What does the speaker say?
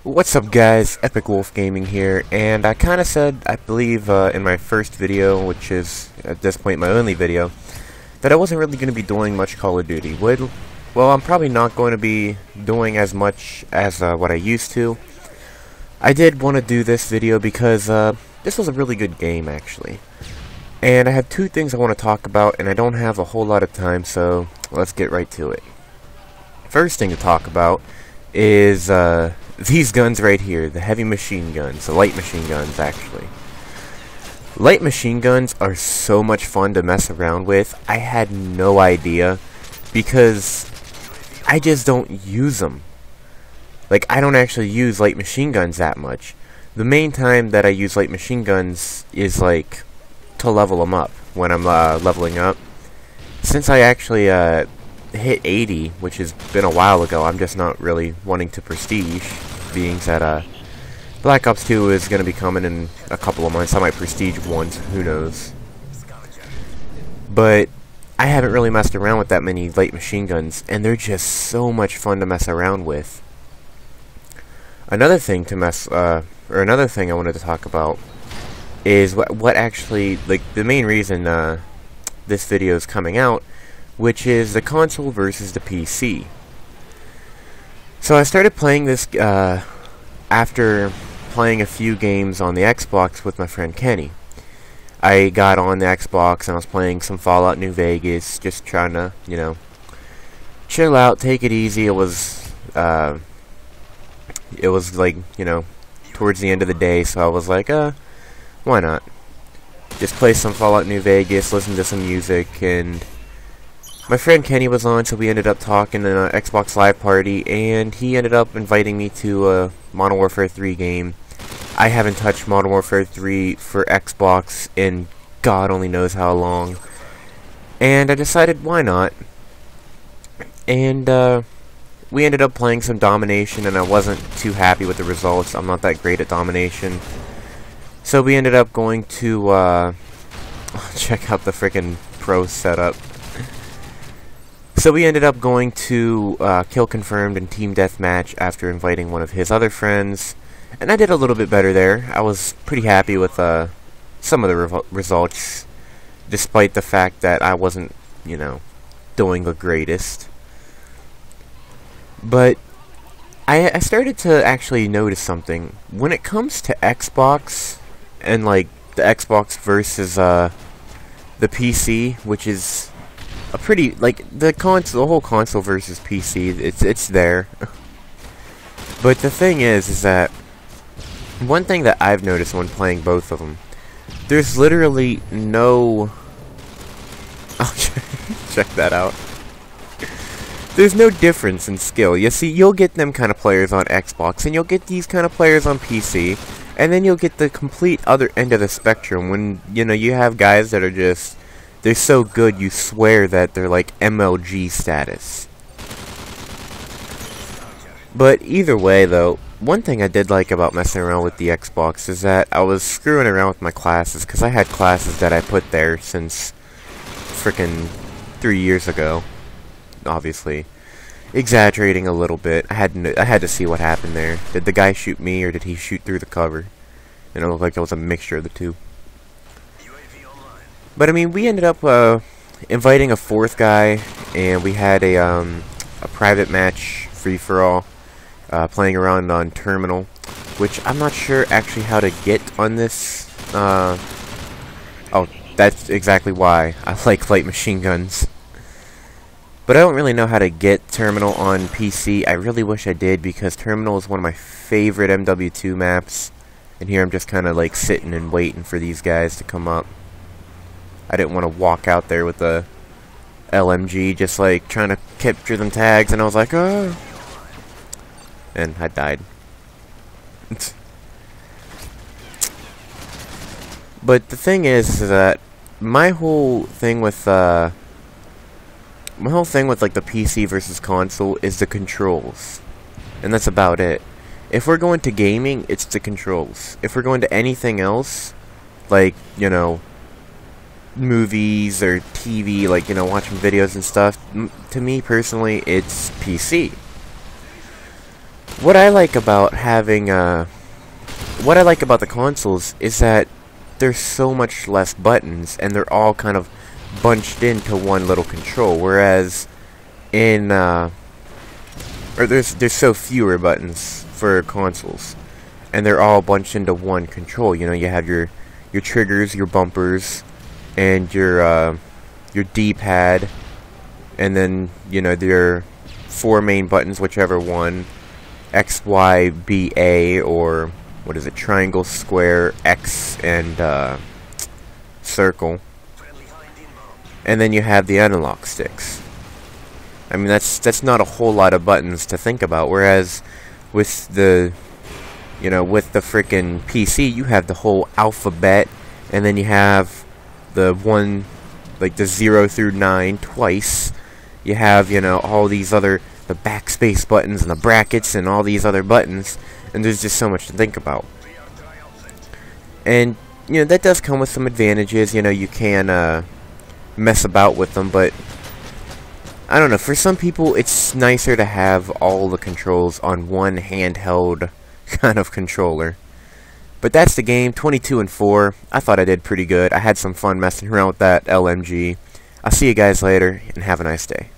What's up guys, Epic Wolf Gaming here, and I kinda said, I believe in my first video, which is at this point my only video, that I wasn't really going to be doing much Call of Duty. Well, I'm probably not going to be doing as much as what I used to. I did want to do this video because this was a really good game actually. And I have two things I want to talk about, and I don't have a whole lot of time, so let's get right to it. First thing to talk about is these guns right here, the heavy machine guns, the light machine guns actually. Light machine guns are so much fun to mess around with. I had no idea because I just don't use them. Like, I don't actually use light machine guns that much. The main time that I use light machine guns is like to level them up when I'm leveling up. Since I actually hit 80, which has been a while ago, I'm just not really wanting to prestige, being that Black Ops 2 is going to be coming in a couple of months. I might prestige once, who knows. But I haven't really messed around with that many light machine guns, and they're just so much fun to mess around with. Another thing another thing I wanted to talk about is what actually, like, the main reason this video is coming out, which is the console versus the PC. So I started playing this after playing a few games on the Xbox with my friend Kenny. I got on the Xbox and I was playing some Fallout New Vegas, just trying to, you know, chill out, take it easy. It was like, you know, towards the end of the day, so I was like, why not? Just play some Fallout New Vegas, listen to some music, and my friend Kenny was on, so we ended up talking in an Xbox Live party, and he ended up inviting me to a Modern Warfare 3 game. I haven't touched Modern Warfare 3 for Xbox in God only knows how long, and I decided why not. And we ended up playing some Domination, and I wasn't too happy with the results. I'm not that great at Domination. So we ended up going to check out the frickin' pro setup. So we ended up going to Kill Confirmed and Team Deathmatch after inviting one of his other friends, and I did a little bit better there. I was pretty happy with some of the results, despite the fact that I wasn't, you know, doing the greatest. But I started to actually notice something. When it comes to Xbox, and like the Xbox versus the PC, which is a pretty, like, the whole console versus PC, it's there. But the thing is that one thing that I've noticed when playing both of them, there's literally no... I'll check that out. There's no difference in skill. You see, you'll get them kind of players on Xbox, and you'll get these kind of players on PC, and then you'll get the complete other end of the spectrum when, you know, you have guys that are just, they're so good you swear that they're like MLG status. But either way though, one thing I did like about messing around with the Xbox is that I was screwing around with my classes, because I had classes that I put there since frickin' 3 years ago. Obviously exaggerating a little bit. I had to see what happened there. Did the guy shoot me, or did he shoot through the cover? And it looked like it was a mixture of the two. But I mean, we ended up inviting a fourth guy, and we had a private match free-for-all, playing around on Terminal, which I'm not sure actually how to get on this. Oh, that's exactly why I like light machine guns. But I don't really know how to get Terminal on PC. I really wish I did, because Terminal is one of my favorite MW2 maps. And here I'm just kind of like sitting and waiting for these guys to come up. I didn't want to walk out there with the LMG just like trying to capture them tags, and I was like, oh. And I died. But the thing is that my whole thing with like the PC versus console is the controls. And that's about it. If we're going to gaming, it's the controls. If we're going to anything else, like, you know, movies or TV, like, you know, watching videos and stuff, to me personally, it's PC. what I like about having what I like about the consoles is that there's so much less buttons, and they're all kind of bunched into one little control, whereas in or there's so fewer buttons for consoles, and they're all bunched into one control. You know, you have your triggers, your bumpers, and your D-pad, and then, you know, your 4 main buttons, whichever one, X, Y, B, A, or what is it, triangle, square, X, and circle. And then you have the analog sticks. I mean, that's not a whole lot of buttons to think about, whereas with the, you know, with the frickin' PC, you have the whole alphabet, and then you have the one, like the 0 through 9 twice. You have, you know, all these other, the backspace buttons and the brackets and all these other buttons, and there's just so much to think about. And, you know, that does come with some advantages. You know, you can mess about with them, but I don't know, for some people it's nicer to have all the controls on one handheld kind of controller. But that's the game, 22-4. I thought I did pretty good. I had some fun messing around with that LMG. I'll see you guys later, and have a nice day.